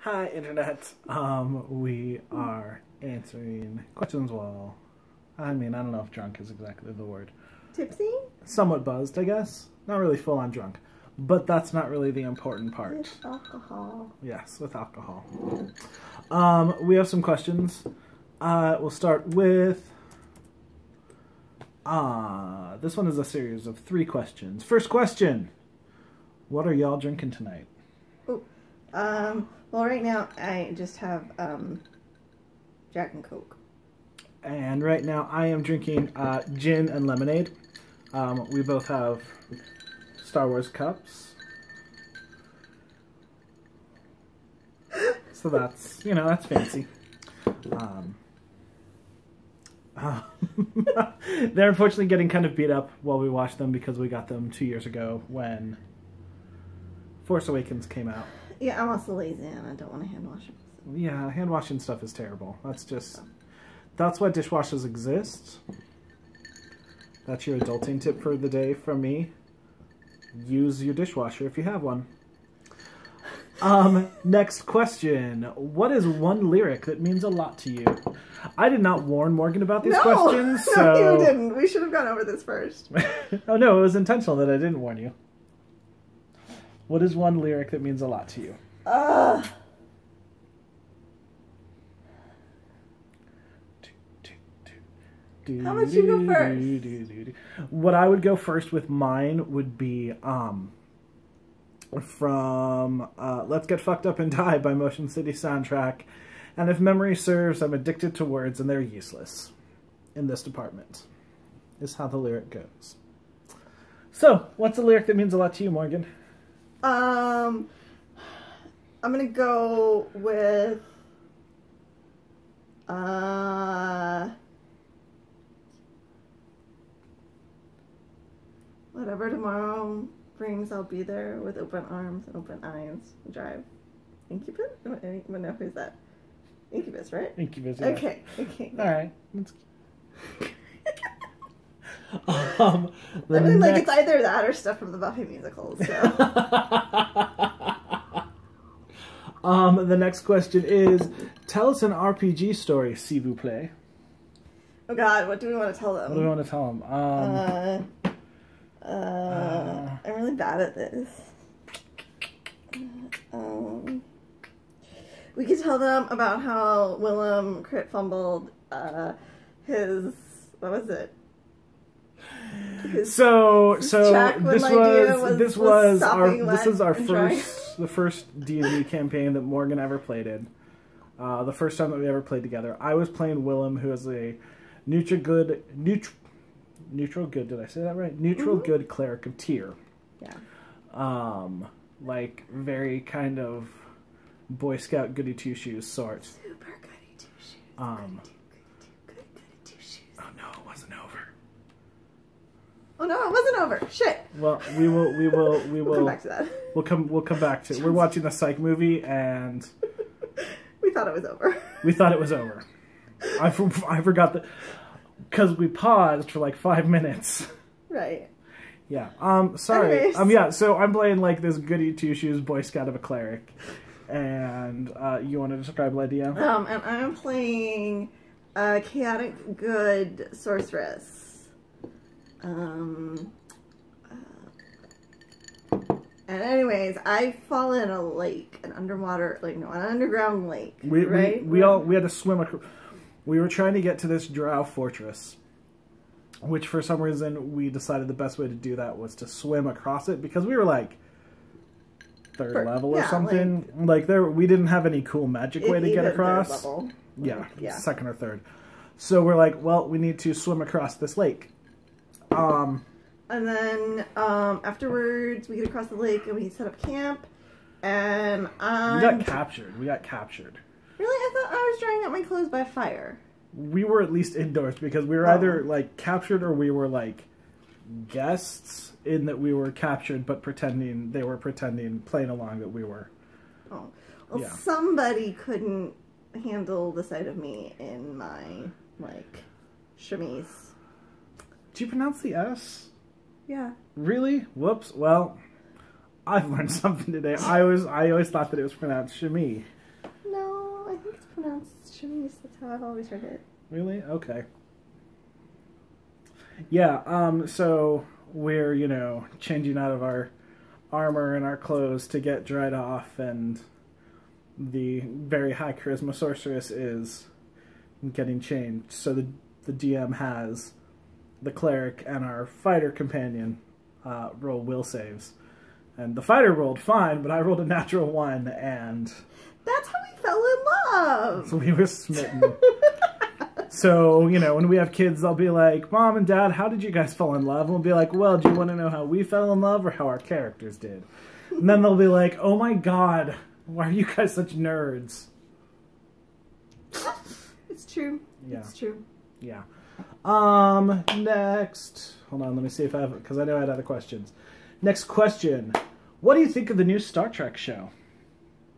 Hi, Internet. We are answering questions while... I mean, I don't know if drunk is exactly the word. Tipsy? Somewhat buzzed, I guess. Not really full-on drunk. But that's not really the important part. With alcohol. Yes, with alcohol. We have some questions. We'll start with... this one is a series of 3 questions. First question. What are y'all drinking tonight? Ooh. Well, right now I just have Jack and Coke. And right now I am drinking gin and lemonade. We both have Star Wars cups. So that's, that's fancy. They're unfortunately getting kind of beat up while we watch them because we got them 2 years ago when Force Awakens came out. Yeah, I'm also lazy and I don't want to hand wash them. Yeah, hand washing stuff is terrible. That's why dishwashers exist. That's your adulting tip for the day from me. Use your dishwasher if you have one. Next question. What is one lyric that means a lot to you? I did not warn Morgan about these questions, so... No, you didn't. We should have gone over this first. Oh, no, it was intentional that I didn't warn you. What is one lyric that means a lot to you? How about you go first? What I would go first with mine would be from Let's Get Fucked Up and Die by Motion City Soundtrack. And if memory serves, I'm addicted to words and they're useless in this department, is how the lyric goes. So, what's a lyric that means a lot to you, Morgan? I'm gonna go with whatever tomorrow brings, I'll be there with open arms and open eyes. Drive. Incubus? I don't even know who's that. Incubus, right? Incubus, yeah. Okay. Alright. It's either that or stuff from the Buffy musicals, so. The next question is, tell us an RPG story, s'il vous plaît. Oh god, what do we want to tell them? What do we want to tell them? I'm really bad at this. We could tell them about how Willem crit fumbled his, what was it? This is our first D&D campaign that Morgan ever played in. The first time that we ever played together. I was playing Willem, who is a neutral good, did I say that right? Neutral good cleric of Tyr. Yeah. Like very kind of Boy Scout goody two shoes sort. Super goody two shoes. Goody two shoes. Oh no, it wasn't over. Oh no, it wasn't over. Shit. Well, we will We'll come back to that. We'll come back to it. We're watching the Psych movie and we thought it was over. We thought it was over. I forgot that because we paused for like 5 minutes. Right. Yeah. Sorry. Anyways. Yeah, so I'm playing like this goody two shoes Boy Scout of a cleric. And you want to describe Lydia? And I'm playing a chaotic good sorceress. And anyways, I fall in a lake, an underground lake. We had to swim across. We were trying to get to this drow fortress, which for some reason we decided the best way to do that was to swim across it because we were like third level or something. We didn't have any cool magic way to get across. Yeah, second or third. So we're like, well, we need to swim across this lake. And then afterwards, we get across the lake and we set up camp. And we got captured. Really? I thought I was drying out my clothes by fire. We were at least indoors because we were either like captured or we were like guests in that we were captured but playing along that we were. Oh. Well, somebody couldn't handle the sight of me in my, chemise. Do you pronounce the S? Yeah. Really? Whoops. Well, I've learned something today. I always thought that it was pronounced chemise. pronounced chemise. That's how I've always heard it. Really? Okay. Yeah, so we're, you know, changing out of our armor and our clothes to get dried off, and the very high charisma sorceress is getting changed. So the DM has the cleric and our fighter companion roll will saves. And the fighter rolled fine, but I rolled a natural 1, and... That's how we fell in love! So we were smitten. So, you know, when we have kids, they'll be like, Mom and Dad, how did you guys fall in love? And we'll be like, well, do you want to know how we fell in love or how our characters did? And then they'll be like, oh my god, why are you guys such nerds? It's true. Yeah. It's true. Yeah. Next. Hold on, let me see if I have... Because I know I had other questions. Next question. What do you think of the new Star Trek show?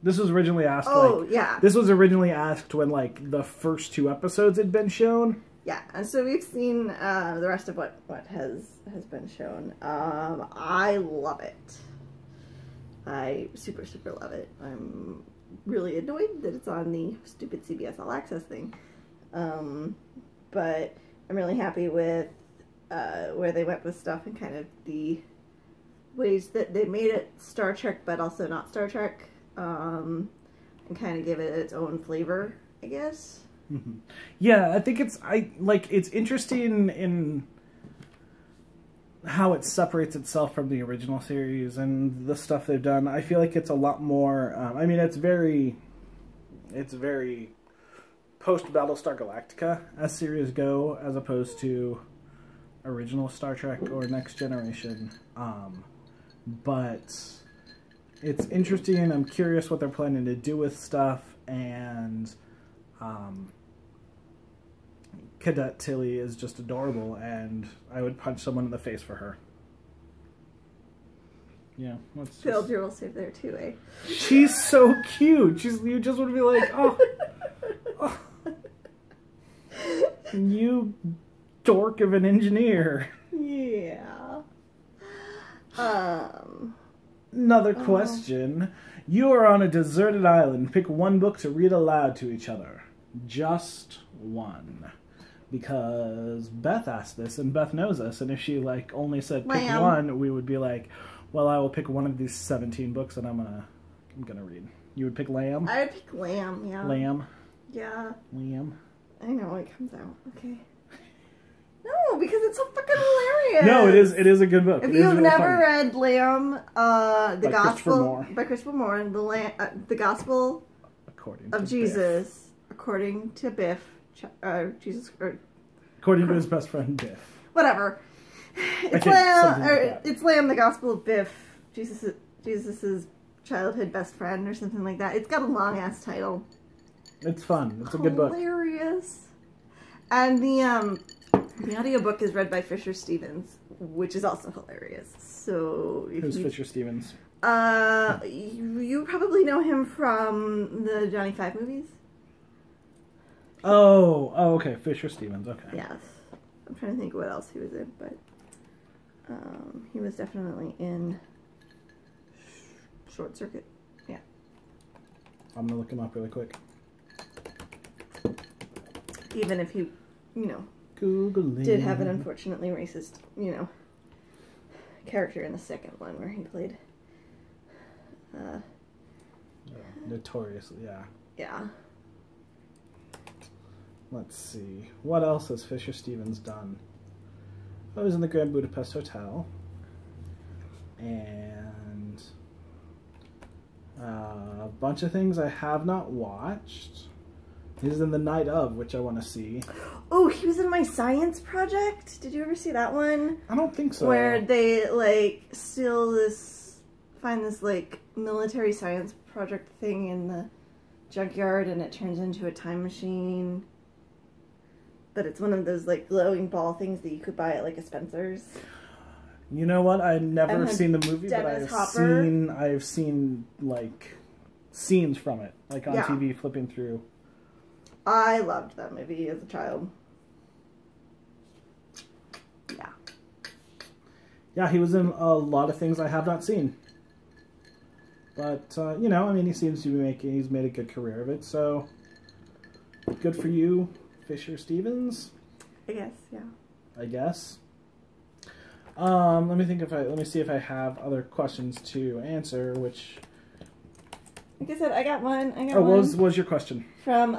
This was originally asked, yeah. This was originally asked when, like, the first 2 episodes had been shown. Yeah, and so we've seen the rest of what has been shown. I love it. I super, super love it. I'm really annoyed that it's on the stupid CBS All Access thing. But I'm really happy with where they went with stuff and kind of the ways that they made it Star Trek, but also not Star Trek. And kind of give it its own flavor, I guess. Mm-hmm. Yeah, I think it's interesting in how it separates itself from the original series and the stuff they've done. I feel like it's a lot more. I mean, it's very post Battlestar Galactica as series go, as opposed to original Star Trek or Next Generation. But it's interesting. I'm curious what they're planning to do with stuff, and Cadet Tilly is just adorable, and I would punch someone in the face for her. Yeah, Phil will save there too, eh? She's so cute. You just want to be like, oh, oh, you dork of an engineer. Yeah. Another question. You are on a deserted island. Pick one book to read aloud to each other. Just one. Because Beth asked this, and Beth knows us, and if she, like, only said pick one, we would be like, well, I will pick one of these 17 books that I'm gonna read. You would pick Lamb? I would pick Lamb, yeah. Lamb? Yeah. Lamb? I know, it comes out. Okay. No, because it's so fucking hilarious. No, it is a good book. If you've never read Lamb, the Gospel by Christopher Moore, and the Gospel of Jesus, according to Biff, according to his best friend Biff. Whatever. It's Lamb, the Gospel of Biff, Jesus's childhood best friend, or something like that. It's got a long ass title. It's fun. It's a good book. Hilarious. And the audiobook is read by Fisher Stevens, which is also hilarious. So who's Fisher Stevens? You probably know him from the Johnny Five movies. Oh, okay. Fisher Stevens. Okay. Yes. I'm trying to think what else he was in, but he was definitely in Short Circuit. Yeah. I'm gonna look him up really quick. Even if he, Googling. did have an unfortunately racist, character in the second one where he played. Notoriously, yeah. Yeah. Let's see. What else has Fisher Stevens done? I was in the Grand Budapest Hotel. And a bunch of things I have not watched. He's in The Night Of, which I want to see. Oh, he was in My Science Project. Did you ever see that one? I don't think so. Where they, find this, military science project thing in the junkyard, and it turns into a time machine. But it's one of those, glowing ball things that you could buy at, a Spencer's. You know what? I've never seen the movie, Dennis but Hopper. I've seen, scenes from it, on TV, flipping through. I loved that movie as a child. Yeah. Yeah, he was in a lot of things I have not seen. But, he seems to be he's made a good career of it, so Good for you, Fisher Stevens. I guess, yeah. I guess. Let me see if I have other questions to answer, which... Like I said, I got one. What was your question? From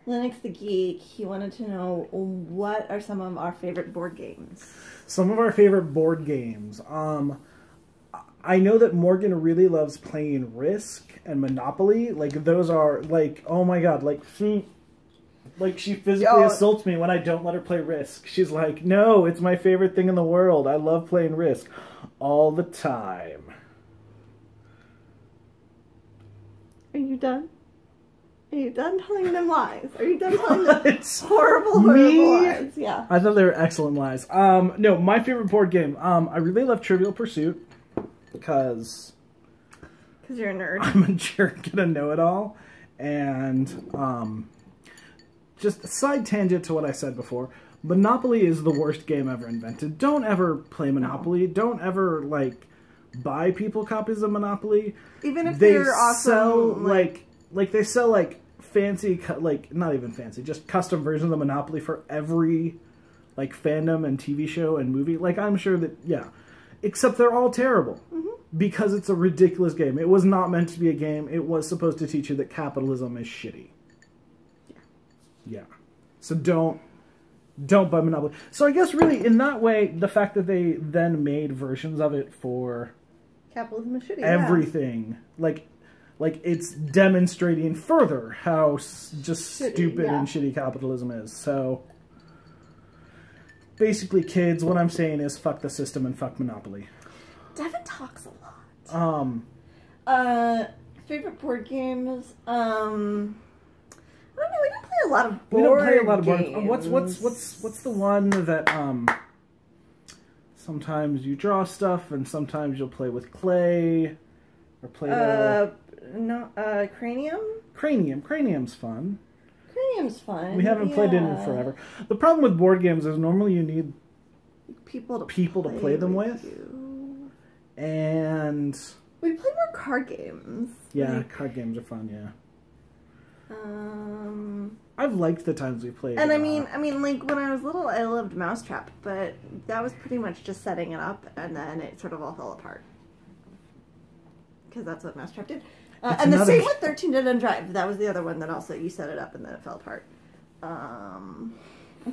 Linux the Geek. He wanted to know what are some of our favorite board games. Some of our favorite board games. I know that Morgan really loves playing Risk and Monopoly. Like, those are, like, oh my god, like, she physically assaults me when I don't let her play Risk. She's like, no, it's my favorite thing in the world. I love playing Risk all the time. Are you done? Are you done telling them lies? Are you done telling them horrible lies? Yeah. I thought they were excellent lies. No, my favorite board game. I really love Trivial Pursuit because you're a nerd. I'm a jerk and a know-it-all. And just a side tangent to what I said before. Monopoly is the worst game ever invented. Don't ever play Monopoly. No. Don't ever, like, buy people copies of Monopoly. Even if they're awesome. They sell, like, fancy, like, not even fancy, just custom versions of Monopoly for every, like, fandom and TV show and movie. Like, I'm sure that, yeah. Except they're all terrible. Mm-hmm. Because it's a ridiculous game. It was not meant to be a game. It was supposed to teach you that capitalism is shitty. Yeah. So don't buy Monopoly. So I guess really in that way, the fact that they then made versions of it for capitalism is shitty. Everything, yeah. like it's demonstrating further how just shitty, stupid and shitty capitalism is. So basically, kids, what I'm saying is fuck the system and fuck Monopoly. Devin talks a lot. Favorite board games. I don't know, we don't play a lot of board games. What's the one that sometimes you draw stuff and sometimes you'll play with clay or Play-Doh? Cranium? Cranium's fun. Cranium's fun. We haven't played it in forever. The problem with board games is normally you need people to play them with. And we play more card games. Yeah, card games are fun, yeah. I've liked the times we played. And I mean, like when I was little, I loved Mousetrap, but that was pretty much just setting it up, and then it sort of all fell apart because that's what Mousetrap did. And the same with 13 Dead End Drive. That was the other one that also you set it up and then it fell apart. I'm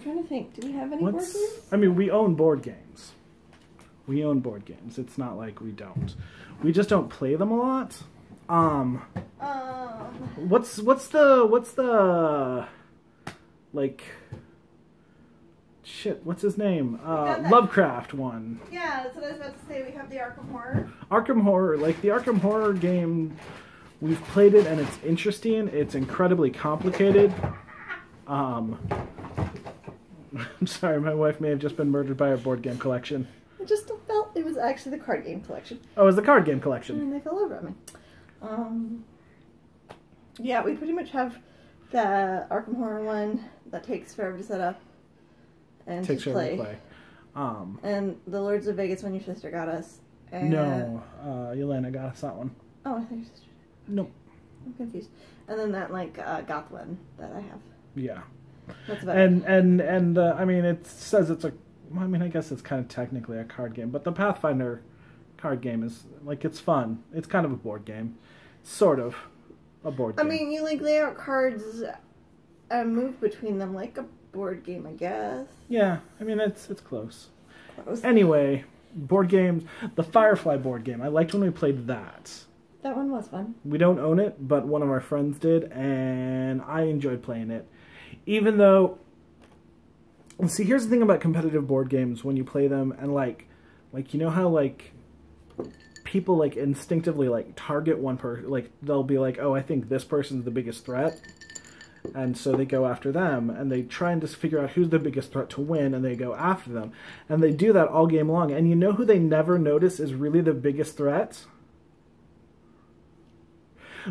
trying to think. Do we have any board games? I mean, we own board games. We own board games. It's not like we don't. We just don't play them a lot. What's the like shit, what's his name? Lovecraft one. Yeah, that's what I was about to say. We have the Arkham Horror. Arkham Horror, like the Arkham Horror game, we've played it and it's interesting. It's incredibly complicated. I'm sorry, my wife may have just been murdered by our board game collection. I just felt it was actually the card game collection. Oh, it was the card game collection. And they fell over at me. Yeah, we pretty much have the Arkham Horror one that takes forever to set up and to play. And the Lords of Vegas one your sister got us. And no, Yelena got us that one. Oh, I thought your sister did. Nope. I'm confused. And then that goth one that I have. Yeah. That's about it. And I mean, it says it's I guess it's kind of technically a card game, but the Pathfinder card game is, like, it's fun. It's kind of a board game. Sort of. A board game. I mean, you, like, lay out cards and move between them like a board game, I guess. Yeah, I mean, it's close. Anyway, board games. The Firefly board game. I liked when we played that. That one was fun. We don't own it, but one of our friends did, and I enjoyed playing it. Even though... See, here's the thing about competitive board games when you play them, and, like you know how, like, people, like, instinctively, like, target one person, like, they'll be like, oh, I think this person's the biggest threat, and so they go after them, and they try and just figure out who's the biggest threat to win, and they go after them, and they do that all game long, and you know who they never notice is really the biggest threat?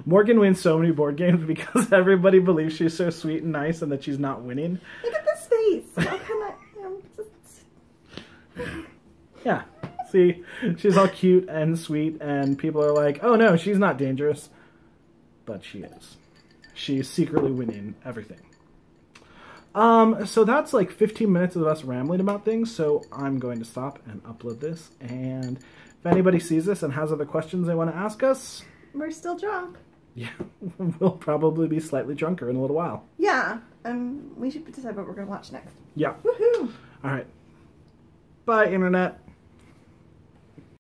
Morgan wins so many board games because everybody believes she's so sweet and nice and that she's not winning. Look at this face! How can I... Yeah. See, she's all cute and sweet, and people are like, oh no, she's not dangerous. But she is. she's secretly winning everything. So that's like 15 minutes of us rambling about things, so I'm going to stop and upload this, and if anybody sees this and has other questions they want to ask us... We're still drunk. Yeah, we'll probably be slightly drunker in a little while. Yeah, and we should decide what we're going to watch next. Yeah. Woohoo! Alright. Bye, Internet.